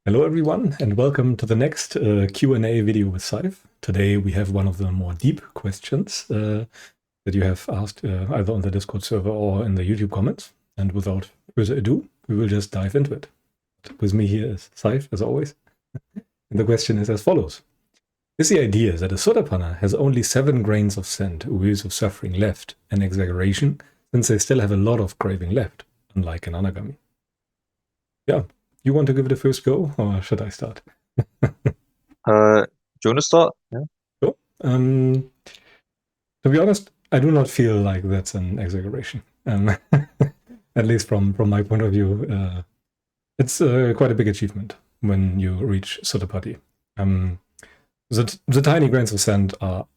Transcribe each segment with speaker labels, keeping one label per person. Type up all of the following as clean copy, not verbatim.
Speaker 1: Hello everyone and welcome to the next Q&A video with Saif. Today we have one of the more deep questions that you have asked either on the Discord server or in the YouTube comments. And without further ado, we will just dive into it. With me here is Saif, as always. And the question is as follows. Is the idea that a Sotapanna has only 7 grains of sand, wheels of suffering left, an exaggeration, since they still have a lot of craving left, unlike an Anagami? Yeah. You want to give it a first go, or should I start?
Speaker 2: Do you want to start? Yeah.
Speaker 1: Sure. To be honest, I do not feel like that's an exaggeration. At least from my point of view, it's quite a big achievement when you reach Sotapati. The tiny grains of sand are,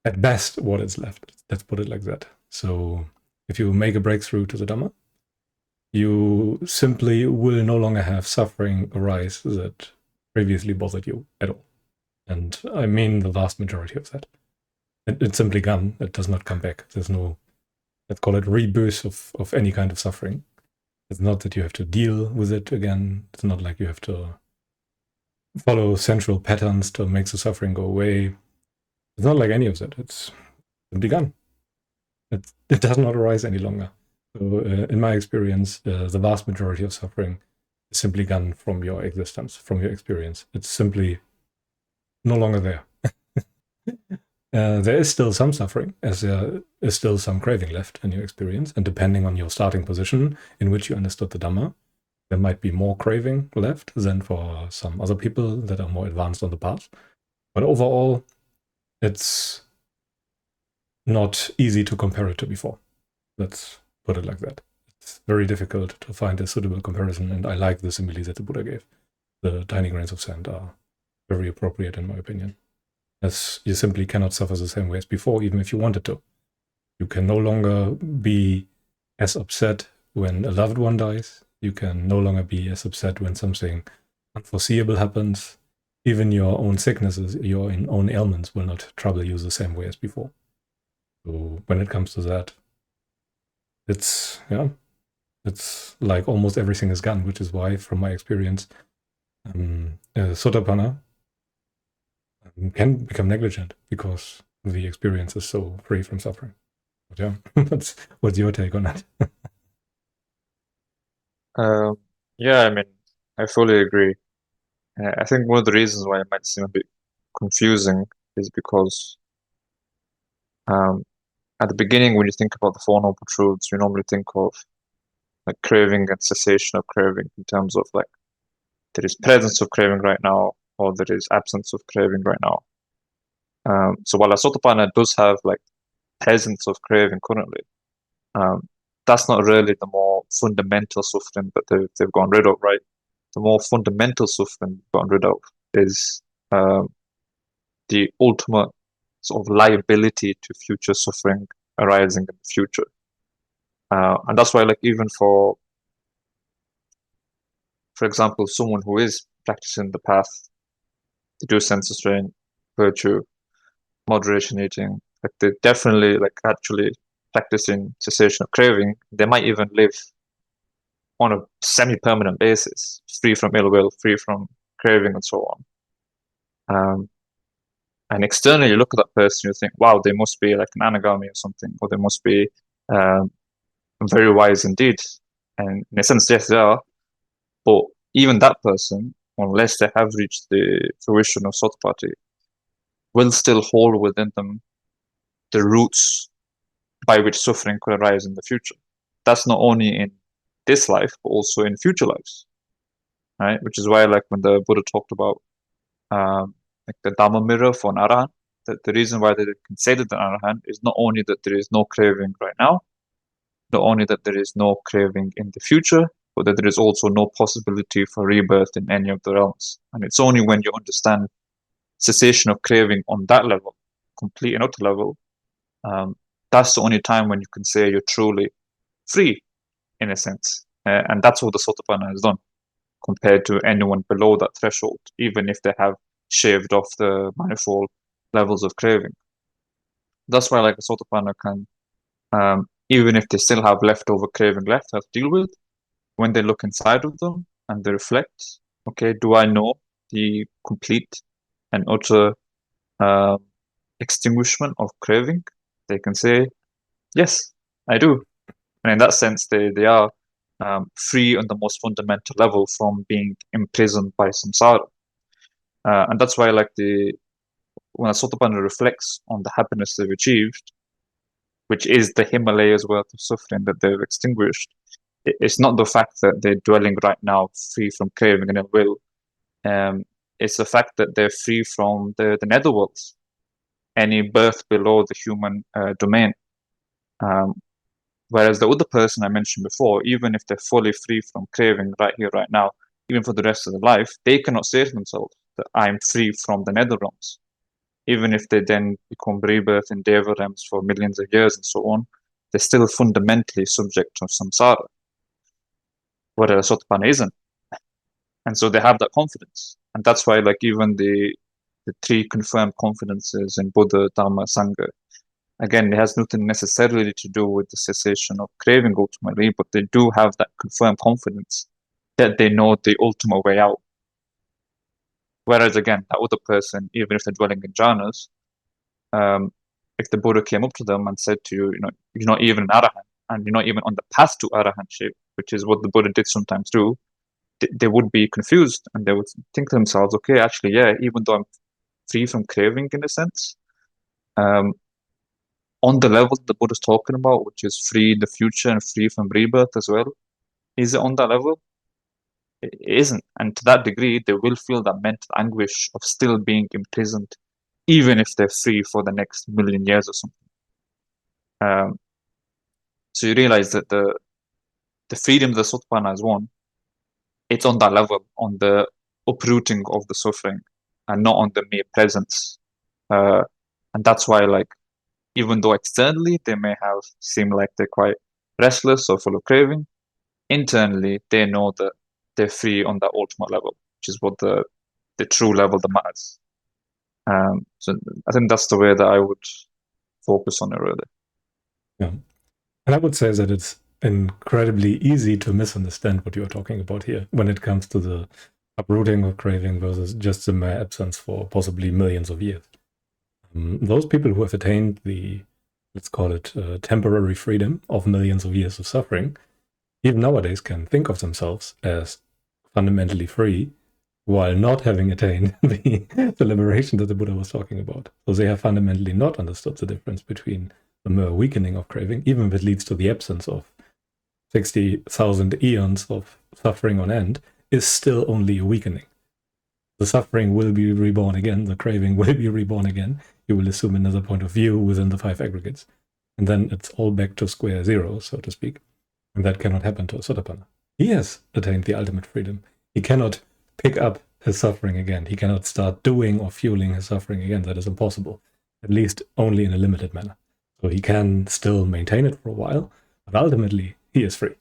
Speaker 1: at best, what is left. Let's put it like that. So if you make a breakthrough to the Dhamma, you simply will no longer have suffering arise that previously bothered you at all. And I mean the vast majority of that. It's simply gone. It does not come back. There's no, let's call it, rebirth of any kind of suffering. It's not that you have to deal with it again. It's not like you have to follow central patterns to make the suffering go away. It's not like any of that. It's simply gone. It does not arise any longer. So in my experience, the vast majority of suffering is simply gone from your existence, from your experience. It's simply no longer there. There is still some suffering, as there is still some craving left in your experience, and depending on your starting position in which you understood the Dhamma, there might be more craving left than for some other people that are more advanced on the path. But overall, it's not easy to compare it to before. Let's put it like that. It's very difficult to find a suitable comparison, and I like the simile that the Buddha gave. The tiny grains of sand are very appropriate in my opinion, as you simply cannot suffer the same way as before, even if you wanted to. You can no longer be as upset when a loved one dies. You can no longer be as upset when something unforeseeable happens. Even your own sicknesses, your own ailments will not trouble you the same way as before. So when it comes to that, it's like almost everything is gone, which is why, from my experience, Sotapanna can become negligent because the experience is so free from suffering. But yeah, what's your take on that?
Speaker 2: Yeah, I mean, I fully agree. I think one of the reasons why it might seem a bit confusing is because at the beginning, when you think about the Four Noble Truths, you normally think of like craving and cessation of craving in terms of like there is presence of craving right now or there is absence of craving right now. So while a Sotapanna does have like presence of craving currently, that's not really the more fundamental suffering that they've gone rid of, right? The more fundamental suffering they've gotten rid of is the ultimate sort of liability to future suffering arising in the future. And that's why, like, even for example, someone who is practicing the path, they do sense restraint, virtue, moderation eating, like they definitely like actually practicing cessation of craving, they might even live on a semi-permanent basis, free from ill will, free from craving, and so on. And externally, you look at that person, you think, wow, they must be like an anagami or something, or they must be very wise indeed. And in a sense, yes, they are. But even that person, unless they have reached the fruition of Sotapati, will still hold within them the roots by which suffering could arise in the future. That's not only in this life, but also in future lives, right? Which is why, like, when the Buddha talked about like the Dhamma mirror for an arahant, that the reason why they considered an arahant is not only that there is no craving right now, not only that there is no craving in the future, but that there is also no possibility for rebirth in any of the realms. And it's only when you understand cessation of craving on that level, complete and utter level, that's the only time when you can say you're truly free, in a sense. And that's what the Sotapanna has done compared to anyone below that threshold, even if they have shaved off the manifold levels of craving. That's why, like, a Sotapanna can, even if they still have leftover craving left to deal with, when they look inside of them and they reflect, Okay, do I know the complete and utter extinguishment of craving? They can say, yes, I do. And in that sense, they are free on the most fundamental level from being imprisoned by samsara. And that's why, like, when a Sotapanna reflects on the happiness they've achieved, which is the Himalayas worth of suffering that they've extinguished, it's not the fact that they're dwelling right now free from craving and ill will. It's the fact that they're free from the netherworlds, any birth below the human domain. Whereas the other person I mentioned before, even if they're fully free from craving right here, right now, even for the rest of their life, they cannot say to themselves that I'm free from the nether realms. Even if they then become rebirth in Deva realms for millions of years and so on, they're still fundamentally subject to samsara, whereas Sotapanna isn't. And so they have that confidence. And that's why, like, even the three confirmed confidences in Buddha, Dhamma, Sangha, again, it has nothing necessarily to do with the cessation of craving ultimately, but they do have that confirmed confidence that they know the ultimate way out. Whereas, again, that other person, even if they're dwelling in jhanas, if the Buddha came up to them and said to you, you know, you're not even an arahant, and you're not even on the path to arahantship, which is what the Buddha did sometimes do, they would be confused and they would think to themselves, okay, actually, yeah, even though I'm free from craving in a sense, on the level the Buddha's talking about, which is free in the future and free from rebirth as well, is it on that level? It isn't. And to that degree, they will feel that mental anguish of still being imprisoned, even if they're free for the next million years or something. So you realize that the freedom the Sotapanna has won, it's on that level, on the uprooting of the suffering, and not on the mere presence. And that's why, like, even though externally they may have seemed like they're quite restless or full of craving, internally they know that they're free on that ultimate level, which is what the true level that matters. So I think that's the way that I would focus on it, really.
Speaker 1: Yeah. And I would say that it's incredibly easy to misunderstand what you're talking about here when it comes to the uprooting of craving versus just the mere absence for possibly millions of years. Those people who have attained the, let's call it, temporary freedom of millions of years of suffering, even nowadays can think of themselves as fundamentally free while not having attained the liberation that the Buddha was talking about. So they have fundamentally not understood the difference between the mere weakening of craving, even if it leads to the absence of 60,000 eons of suffering on end, is still only a weakening. The suffering will be reborn again, the craving will be reborn again. You will assume another point of view within the 5 aggregates. And then it's all back to square zero, so to speak. And that cannot happen to a Sotapanna. He has attained the ultimate freedom. He cannot pick up his suffering again. He cannot start doing or fueling his suffering again. That is impossible, at least only in a limited manner. So he can still maintain it for a while, but ultimately he is free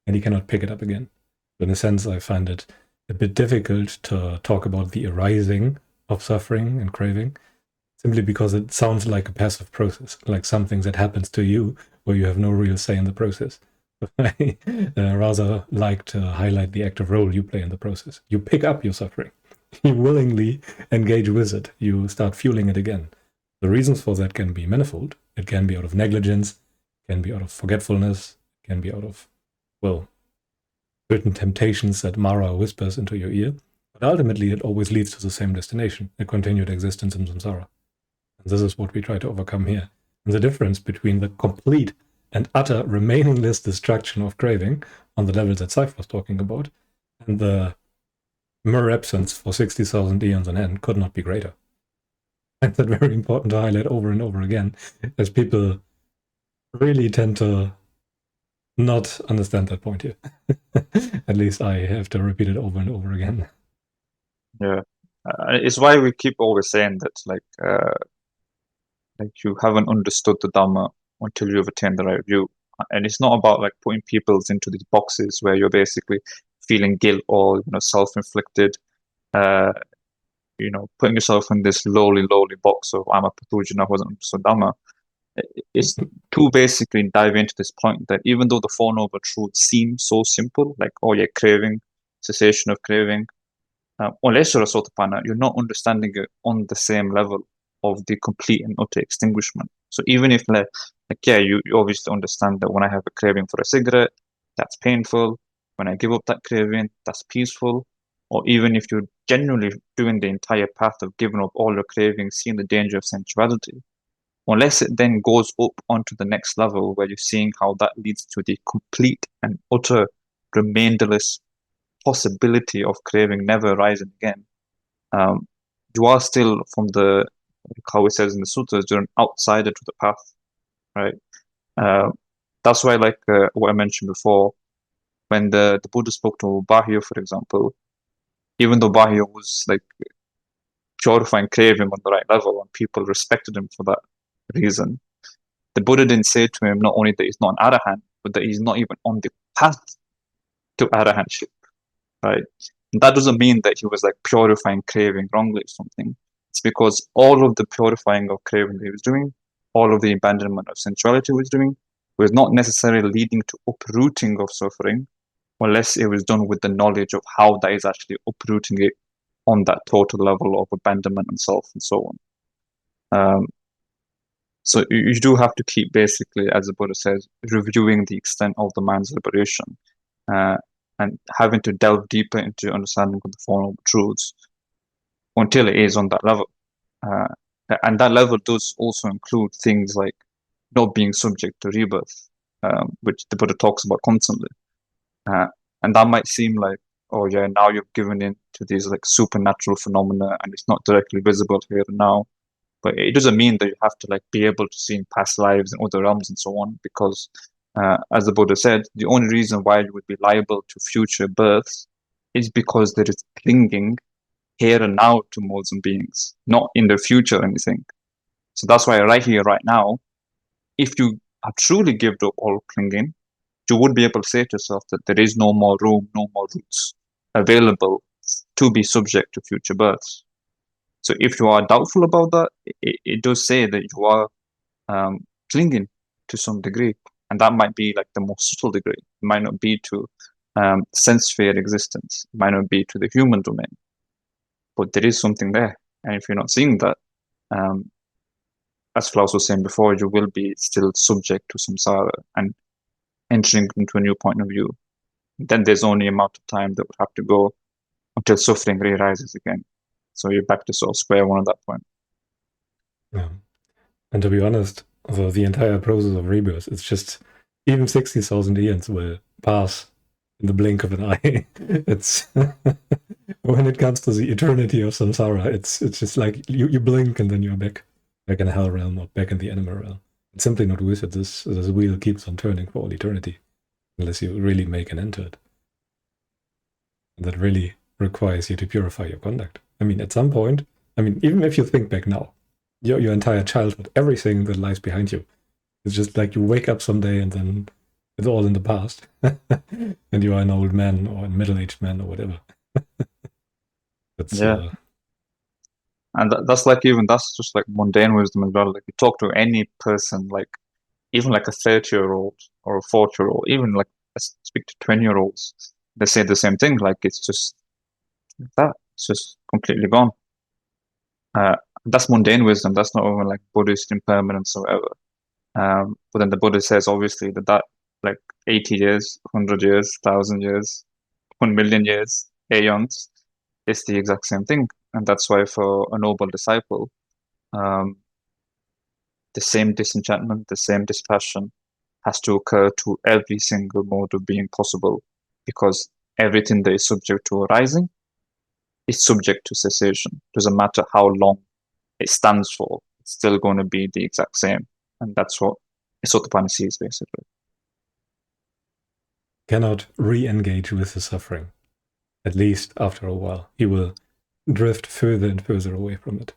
Speaker 1: and he cannot pick it up again. So in a sense, I find it a bit difficult to talk about the arising of suffering and craving, simply because it sounds like a passive process, like something that happens to you where you have no real say in the process. I rather like to highlight the active role you play in the process. You pick up your suffering. You willingly engage with it. You start fueling it again. The reasons for that can be manifold. It can be out of negligence, it can be out of forgetfulness, it can be out of, well, certain temptations that Mara whispers into your ear. But ultimately, it always leads to the same destination, a continued existence in samsara. And this is what we try to overcome here. And the difference between the complete and utter remainingless destruction of craving on the level that Saif was talking about, and the mere absence for 60,000 eons on end could not be greater. I find that very important to highlight over and over again, as people really tend to not understand that point here. At least I have to repeat it over and over again.
Speaker 2: Yeah, it's why we keep always saying that, like you haven't understood the Dhamma until you've attained the right view. And it's not about like putting people into these boxes where you're basically feeling guilt or, you know, self-inflicted, putting yourself in this lowly box of I'm a Pathujana who hasn't understood Dhamma. It's to basically dive into this point that even though the Four Noble Truths seem so simple, like, oh yeah, craving, cessation of craving, Unless you're a Sotapanna, you're not understanding it on the same level of the complete and utter extinguishment. So even if, you obviously understand that when I have a craving for a cigarette, that's painful. When I give up that craving, that's peaceful. Or even if you're genuinely doing the entire path of giving up all your cravings, seeing the danger of sensuality, unless it then goes up onto the next level where you're seeing how that leads to the complete and utter remainderless possibility of craving never arising again, you are still from the, how it says in the sutras, you're an outsider to the path, right? That's why, what I mentioned before, when the Buddha spoke to Bahya, for example, even though Bahya was like purifying craving on the right level and people respected him for that reason, the Buddha didn't say to him not only that he's not an arahant, but that he's not even on the path to arahantship, right? And that doesn't mean that he was like purifying craving wrongly or something. It's because all of the purifying of craving that he was doing, all of the abandonment of sensuality he was doing, was not necessarily leading to uprooting of suffering, unless it was done with the knowledge of how that is actually uprooting it on that total level of abandonment and self and so on. So you do have to keep, basically, as the Buddha says, reviewing the extent of the man's liberation, and having to delve deeper into understanding of the Four Noble Truths until it is on that level. And that level does also include things like not being subject to rebirth, which the Buddha talks about constantly. And that might seem like, oh yeah, now you've given in to these like supernatural phenomena and it's not directly visible here and now. But it doesn't mean that you have to like be able to see in past lives and other realms and so on, because as the Buddha said, the only reason why you would be liable to future births is because there is clinging here and now to modes and beings, not in the future or anything. So that's why right here, right now, if you have truly given up all clinging, you would be able to say to yourself that there is no more room, no more roots available to be subject to future births. So if you are doubtful about that, it does say that you are clinging to some degree, and that might be like the most subtle degree. It might not be to sense sphere existence. It might not be to the human domain, but there is something there. And if you're not seeing that, as Klaus was saying before, you will be still subject to samsara and entering into a new point of view. Then there's only a amount of time that would have to go until suffering re-arises again. So you're back to sort of square one at that point.
Speaker 1: Yeah. And to be honest, the entire process of rebirth, it's just even 60,000 years will pass in the blink of an eye. It's when it comes to the eternity of samsara, it's just like you blink and then you're back in a hell realm or back in the animal realm. It's simply not worth it. This wheel keeps on turning for all eternity, unless you really make an end to it. And that really requires you to purify your conduct. I mean, at some point, even if you think back now, your entire childhood, everything that lies behind you, it's just like you wake up someday and then it's all in the past, and you are an old man or a middle-aged man or whatever.
Speaker 2: And that's just like mundane wisdom as well. Like you talk to any person, like even like a 30-year-old or a 40-year-old, even like speak to 20-year-olds, they say the same thing. Like it's just that, it's just completely gone. That's mundane wisdom. That's not even like Buddhist impermanence or whatever. But then the Buddha says obviously that like 80 years, 100 years, 1,000 years, 1 million years, aeons, it's the exact same thing. And that's why for a noble disciple, the same disenchantment, the same dispassion has to occur to every single mode of being possible, because everything that is subject to arising is subject to cessation. Doesn't matter how long it stands for, it's still going to be the exact same. And that's what Sotapanna sees, basically.
Speaker 1: Cannot re-engage with the suffering, at least after a while. He will drift further and further away from it.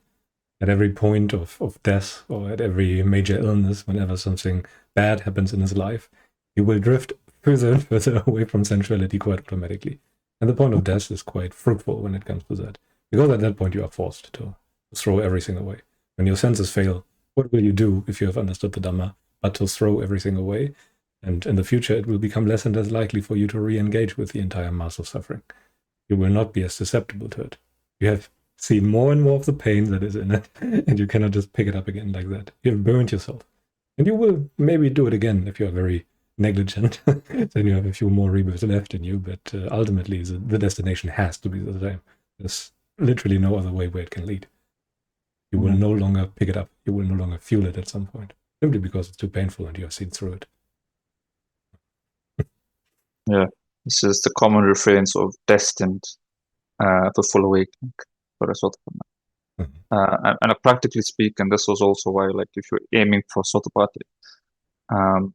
Speaker 1: At every point of death or at every major illness, whenever something bad happens in his life, he will drift further and further away from sensuality quite automatically. And the point of death is quite fruitful when it comes to that. Because at that point you are forced to throw everything away. When your senses fail, what will you do if you have understood the Dhamma but to throw everything away? And in the future it will become less and less likely for you to re-engage with the entire mass of suffering. you will not be as susceptible to it. You have seen more and more of the pain that is in it, and you cannot just pick it up again like that. You have burned yourself. And you will maybe do it again if you're very negligent. Then you have a few more rebirths left in you, but ultimately the destination has to be the same. There's literally no other way where it can lead. You will no longer pick it up. You will no longer feel it at some point, simply because it's too painful and you have seen through it.
Speaker 2: Yeah, this is the common refrain, sort of destined for full awakening for a Sotapanna. And practically speaking, this was also why, like, if you're aiming for Sotapanna,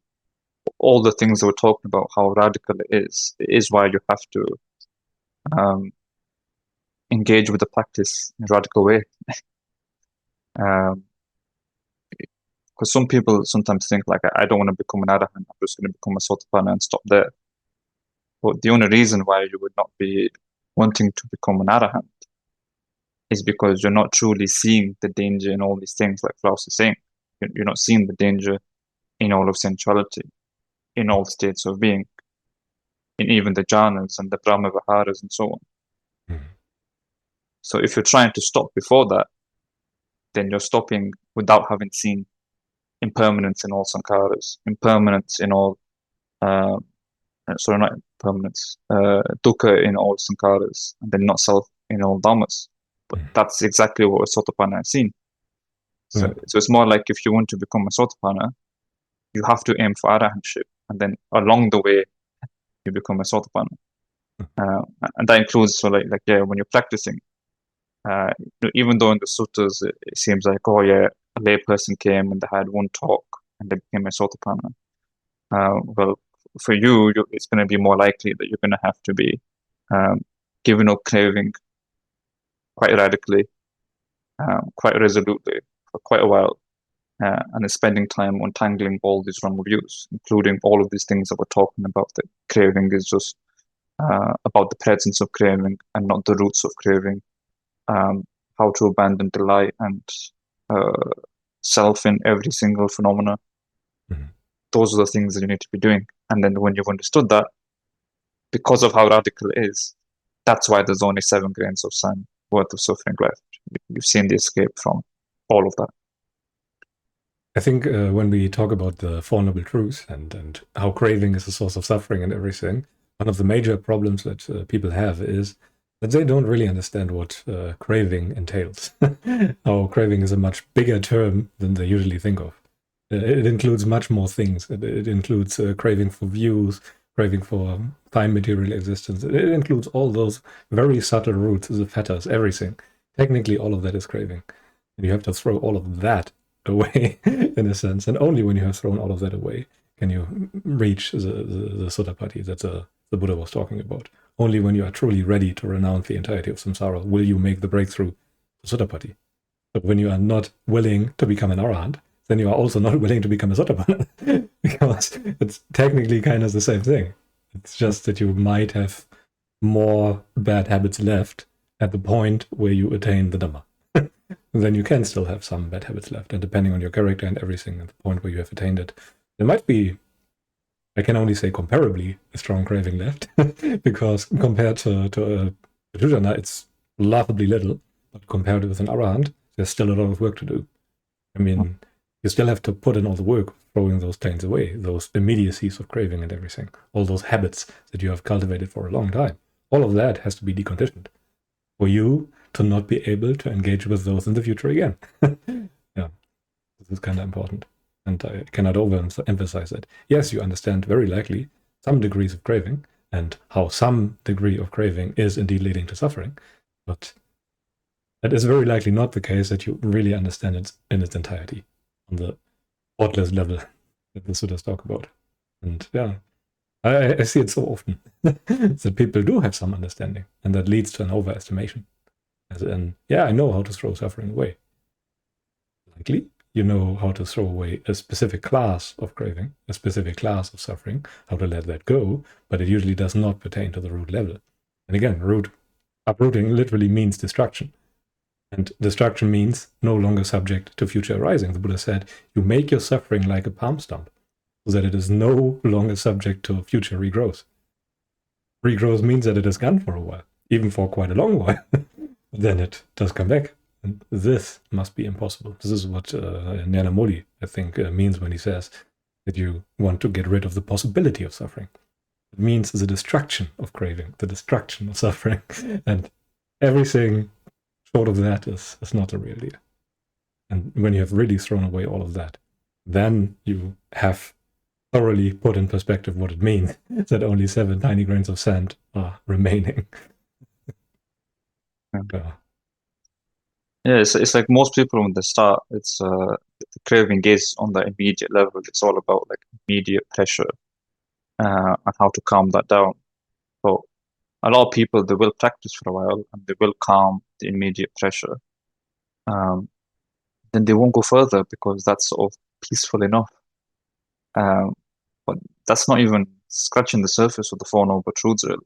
Speaker 2: all the things that we're talking about, how radical it is why you have to engage with the practice in a radical way. Because some people sometimes think, like, I don't want to become an arahant, I'm just going to become a Sotapanna and stop there. But the only reason why you would not be wanting to become an arahant is because you're not truly seeing the danger in all these things, like Klaus is saying. You're not seeing the danger in all of sensuality, in all states of being, in even the jhanas and the Brahma Viharas and so on. So if you're trying to stop before that, then you're stopping without having seen impermanence in all sankharas, impermanence in all, sorry, not impermanence, dukkha in all sankharas, and then not self in all dhammas. But that's exactly what a Sotapanna has seen. So it's more like, if you want to become a Sotapanna, you have to aim for arahantship, and then along the way, you become a Sotapanna. And that includes, so like when you're practicing, even though in the suttas it seems like, oh yeah, a lay person came and they had one talk and they became a Sotapanna. Well, for you, it's going to be more likely that you're going to have to be giving up craving quite radically, quite resolutely for quite a while, and then spending time untangling all these wrong views, including all of these things that we're talking about. That craving is just about the presence of craving and not the roots of craving. How to abandon the lie and self in every single phenomena. Those are the things that you need to be doing. And then when you've understood that, because of how radical it is, that's why there's only 7 grains of sand worth of suffering left. You've seen the escape from all of that.
Speaker 1: I think when we talk about the Four Noble Truths and how craving is a source of suffering and everything, one of the major problems that people have is that they don't really understand what craving entails. How craving is a much bigger term than they usually think of. It includes much more things. It includes craving for views, craving for time material existence. It includes all those very subtle roots, the fetters, everything. Technically, all of that is craving. And you have to throw all of that away, in a sense. And only when you have thrown all of that away can you reach the Sotapanna that the Buddha was talking about. Only when you are truly ready to renounce the entirety of samsara will you make the breakthrough to Sotapanna. But when you are not willing to become an arahant, then you are also not willing to become a Sotapanna, because it's technically kind of the same thing. It's just that you might have more bad habits left at the point where you attain the Dhamma. Then you can still have some bad habits left, and depending on your character and everything, at the point where you have attained it, there might be, I can only say comparably, a strong craving left, because compared to a Jhana, it's laughably little, but compared with an arahant, there's still a lot of work to do. I mean, you still have to put in all the work, throwing those things away, those immediacies of craving and everything, all those habits that you have cultivated for a long time. All of that has to be deconditioned for you to not be able to engage with those in the future again. Yeah, this is kind of important. And I cannot overemphasize that. Yes, you understand very likely some degrees of craving and how some degree of craving is indeed leading to suffering, but that is very likely not the case that you really understand it in its entirety on the thoughtless level that the Suttas talk about. And yeah, I see it so often that people do have some understanding, and that leads to an overestimation. As in, yeah, I know how to throw suffering away. Likely, you know how to throw away a specific class of craving, a specific class of suffering, how to let that go, but it usually does not pertain to the root level. And again, uprooting literally means destruction. And destruction means no longer subject to future arising. The Buddha said, you make your suffering like a palm stump, so that it is no longer subject to future regrowth. Regrowth means that it is gone for a while. even for quite a long while. Then it does come back. And this must be impossible. This is what Nyanamoli, I think, means when he says that you want to get rid of the possibility of suffering. It means the destruction of craving, the destruction of suffering. And everything short of that is not a real deal. And when you have really thrown away all of that, then you have thoroughly put in perspective what it means that only 7 tiny grains of sand are remaining.
Speaker 2: Yeah, it's like most people when they start, it's the craving is on the immediate level. It's all about like immediate pressure and how to calm that down. But a lot of people, they will practice for a while and they will calm the immediate pressure. Then they won't go further because that's sort of peaceful enough. But that's not even scratching the surface of the Four Noble Truths, really.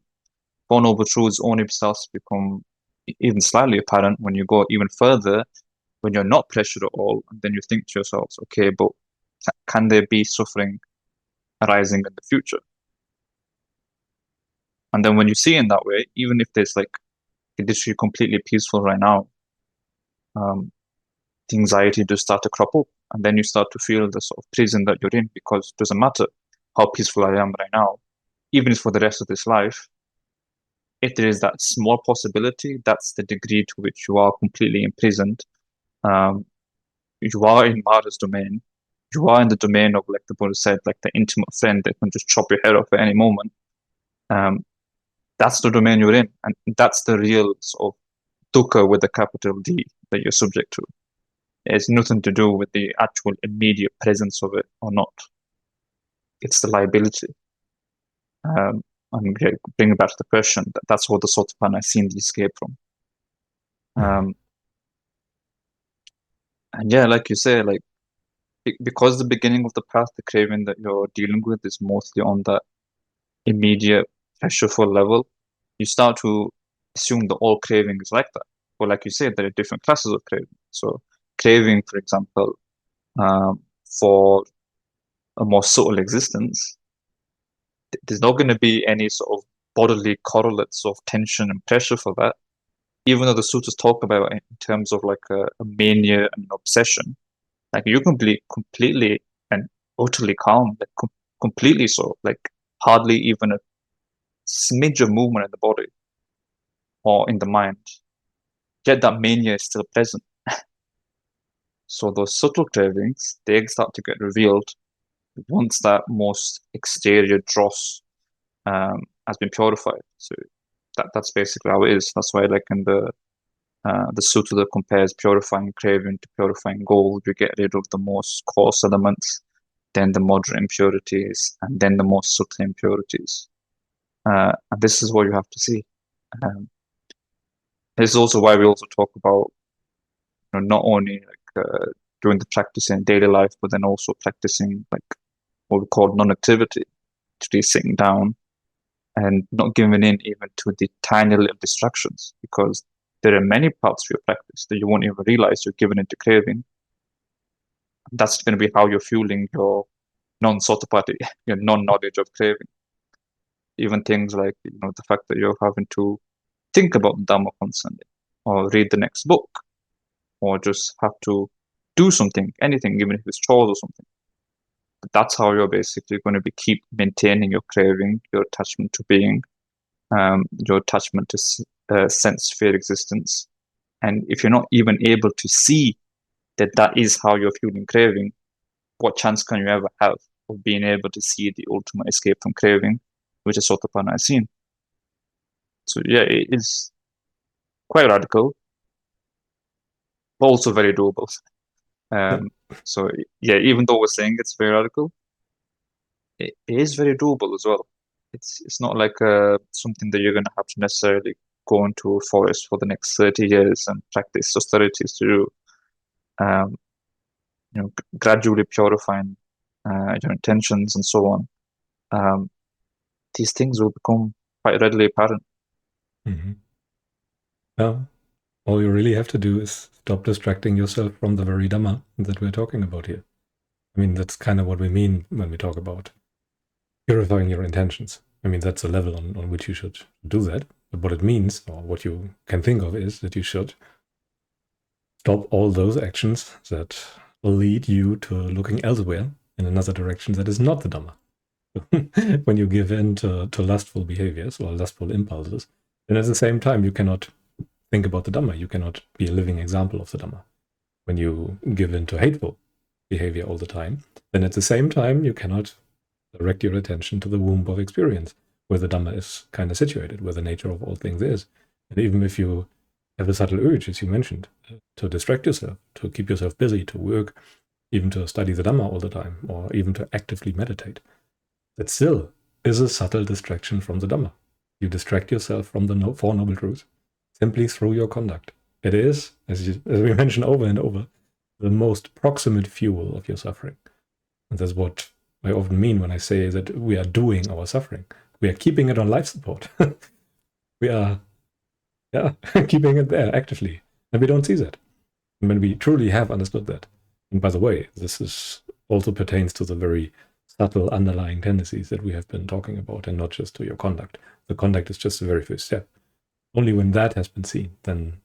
Speaker 2: Four Noble Truths only starts to become even slightly apparent when you go even further, when you're not pressured at all, and then you think to yourselves, okay, but can there be suffering arising in the future? And then when you see in that way, even if there's like it's completely peaceful right now, the anxiety does start to crop up, and then you start to feel the sort of prison that you're in, because it doesn't matter how peaceful I am right now, even if for the rest of this life, if there is that small possibility, that's the degree to which you are completely imprisoned. You are in Mara's domain. You are in the domain of, like the Buddha said, like the intimate friend that can just chop your head off at any moment. That's the domain you're in, and that's the real sort of dukkha with a capital D that you're subject to. It has nothing to do with the actual immediate presence of it or not. It's the liability. And bring it back to the question, that's what the Sotapanna has seen the escape from. And yeah, like you say, like because the beginning of the path, the craving that you're dealing with is mostly on that immediate pressureful level, you start to assume that all craving is like that. But like you said, there are different classes of craving. So craving, for example, for a more subtle existence, there's not going to be any sort of bodily correlates of tension and pressure for that. Even though the sutras talk about it in terms of like a mania and an obsession, like you can be completely and utterly calm, like completely so, like hardly even a smidge of movement in the body or in the mind, yet that mania is still present. So those subtle cravings, they start to get revealed once that most exterior dross has been purified. So that's basically how it is. That's why, like in the sutra that compares purifying craving to purifying gold, you get rid of the most coarse elements, then the moderate impurities, and then the most subtle impurities. And this is what you have to see. This is also why we also talk about, not only like doing the practice in daily life, but then also practicing like what we call non-activity, actually sitting down and not giving in even to the tiny little distractions, because there are many parts of your practice that you won't even realize you're giving into craving. That's going to be how you're fueling your non-sotapati, your non-knowledge of craving. Even things like, the fact that you're having to think about the Dhamma constantly, or read the next book, or just have to do something, anything, even if it's chores or something. That's how you're basically going to keep maintaining your craving, your attachment to being, your attachment to sense sphere existence. And if you're not even able to see that is how you're fueling craving, what chance can you ever have of being able to see the ultimate escape from craving, which is Sotapanna has seen? So yeah, it is quite radical, but also very doable. So yeah, even though we're saying it's very radical, it is very doable as well. It's not like something that you're going to have to necessarily go into a forest for the next 30 years and practice austerities to do. Gradually purifying your intentions and so on. These things will become quite readily apparent.
Speaker 1: Mm-hmm. Well, all you really have to do is stop distracting yourself from the very Dhamma that we're talking about here. I mean, that's kind of what we mean when we talk about purifying your intentions. I mean, that's a level on which you should do that. But what it means, or what you can think of, is that you should stop all those actions that lead you to looking elsewhere in another direction that is not the Dhamma. When you give in to lustful behaviors or lustful impulses, then at the same time you cannot think about the Dhamma. You cannot be a living example of the Dhamma. When you give in to hateful behavior all the time, then at the same time you cannot direct your attention to the womb of experience, where the Dhamma is kind of situated, where the nature of all things is. And even if you have a subtle urge, as you mentioned, to distract yourself, to keep yourself busy, to work, even to study the Dhamma all the time, or even to actively meditate, that still is a subtle distraction from the Dhamma. You distract yourself from the Four Noble Truths simply through your conduct. It is, as we mentioned over and over, the most proximate fuel of your suffering. And that's what I often mean when I say that we are doing our suffering. We are keeping it on life support. We are keeping it there actively. And we don't see that. And when we truly have understood that, and by the way, this also pertains to the very subtle underlying tendencies that we have been talking about, and not just to your conduct. The conduct is just the very first step. Only when that has been seen, then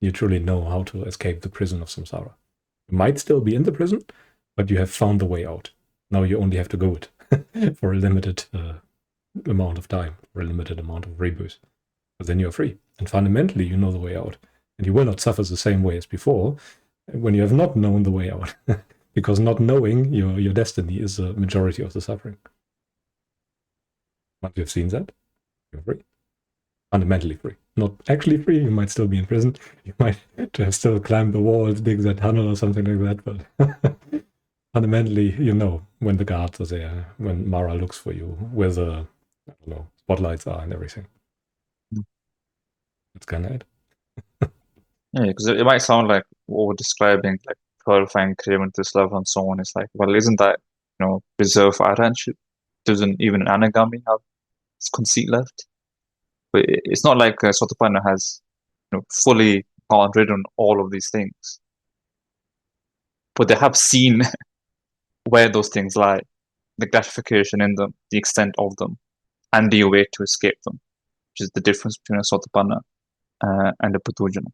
Speaker 1: you truly know how to escape the prison of samsara. You might still be in the prison, but you have found the way out. Now you only have to go it for a limited amount of time, for a limited amount of rebirth. But then you're free. And fundamentally, you know the way out. And you will not suffer the same way as before when you have not known the way out. Because not knowing your destiny is the majority of the suffering. Once you have seen that, you're free. Fundamentally free. Not actually free, you might still be in prison. You might have still climbed the walls, dig that tunnel or something like that, but fundamentally, you know when the guards are there, when Mara looks for you, where the spotlights are and everything. That's kind of it.
Speaker 2: Yeah, because it might sound like what we're describing, like purifying craving this love and so on. It's like, well, isn't that reserved for arahantship? Doesn't even an anagami have its conceit left? But it's not like Sotapanna has fully gotten rid of all of these things. But they have seen where those things lie, the gratification in them, the extent of them, and the way to escape them, which is the difference between a Sotapanna and a Puthujana.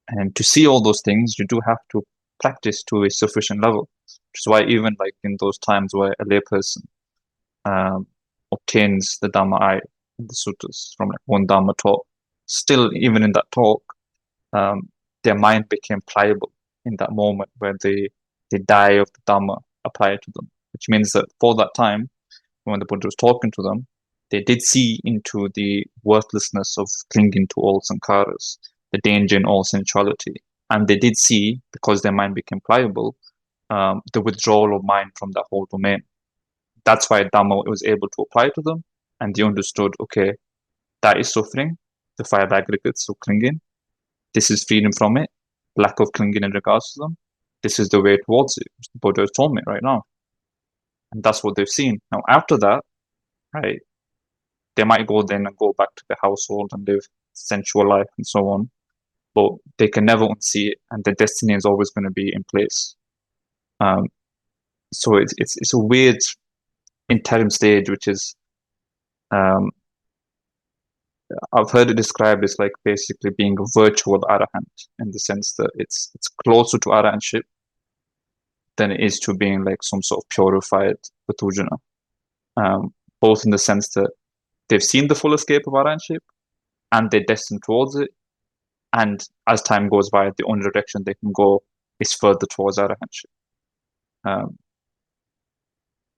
Speaker 2: And to see all those things, you do have to practice to a sufficient level, which is why even like in those times where a layperson obtains the Dhamma in the suttas from like one Dhamma talk, still even in that talk, their mind became pliable in that moment where they die of the Dhamma applied to them, which means that for that time, when the Buddha was talking to them, they did see into the worthlessness of clinging to all sankharas, the danger in all sensuality. And they did see, because their mind became pliable, the withdrawal of mind from that whole domain. That's why Dhamma was able to apply to them, and they understood, okay, that is suffering, the five aggregates of clinging. This is freedom from it, lack of clinging in regards to them. This is the way towards it, which the Buddha has told me right now. And that's what they've seen. Now, after that, right, they might go then and go back to their household and live sensual life and so on, but they can never unsee it, and their destiny is always going to be in place. So it's a weird interim stage, which is I've heard it described as like basically being a virtual arahant, in the sense that it's closer to arahantship than it is to being like some sort of purified Puthujana. Both in the sense that they've seen the full escape of arahantship and they're destined towards it, and as time goes by, the only direction they can go is further towards arahantship.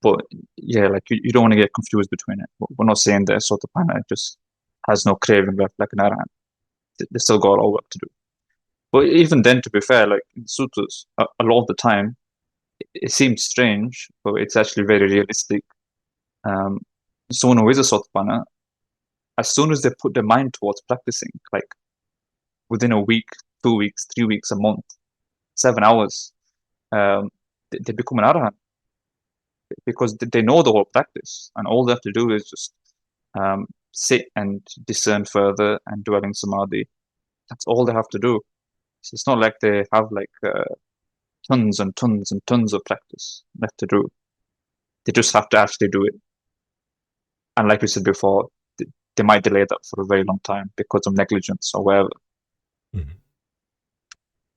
Speaker 2: But yeah, like you don't want to get confused between it. We're not saying that Sotapanna just has no craving left like an arahant. They still got all work to do. But even then, to be fair, like in suttas, a lot of the time, it seems strange, but it's actually very realistic. Someone who is a Sotapanna, as soon as they put their mind towards practicing, like within a week, 2 weeks, 3 weeks, a month, 7 hours, they become an arahant, because they know the whole practice, and all they have to do is just sit and discern further and dwell in samadhi. That's all they have to do. So it's not like they have like tons and tons and tons of practice left to do. They just have to actually do it. And like we said before, they might delay that for a very long time because of negligence or whatever.
Speaker 1: Mhm.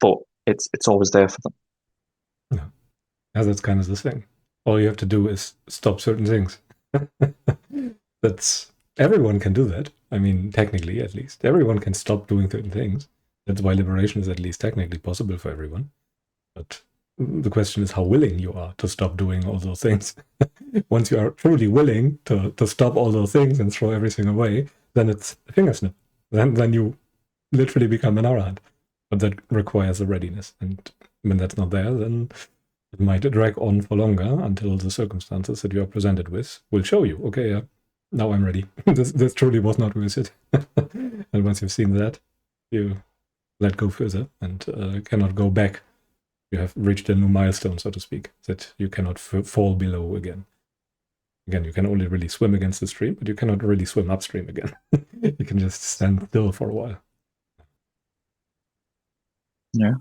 Speaker 2: But it's always there for them.
Speaker 1: Yeah, that's kind of the thing. All you have to do is stop certain things. Everyone can do that. I mean, technically, at least. Everyone can stop doing certain things. That's why liberation is at least technically possible for everyone. But the question is how willing you are to stop doing all those things. Once you are truly willing to stop all those things and throw everything away, then it's a finger snip. Then you literally become an arahant. But that requires a readiness. And when that's not there, then it might drag on for longer until the circumstances that you are presented with will show you, okay, yeah, now I'm ready. this truly was not worth it. And once you've seen that, you let go further and cannot go back. You have reached a new milestone, so to speak, that you cannot fall below again. Again, you can only really swim against the stream, but you cannot really swim upstream again. You can just stand still for a while.
Speaker 2: Yeah.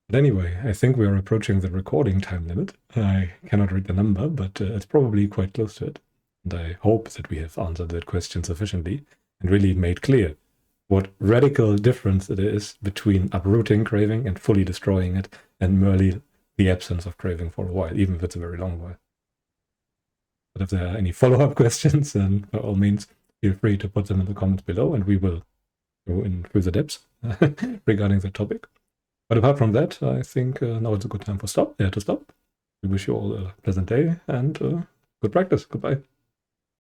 Speaker 1: But anyway, I think we are approaching the recording time limit. I cannot read the number, but it's probably quite close to it. And I hope that we have answered that question sufficiently and really made clear what radical difference it is between uprooting craving and fully destroying it, and merely the absence of craving for a while, even if it's a very long while. But if there are any follow-up questions, then by all means, feel free to put them in the comments below, and we will go in further depths regarding the topic. But apart from that, I think now it's a good time to stop. We wish you all a pleasant day and good practice. Goodbye.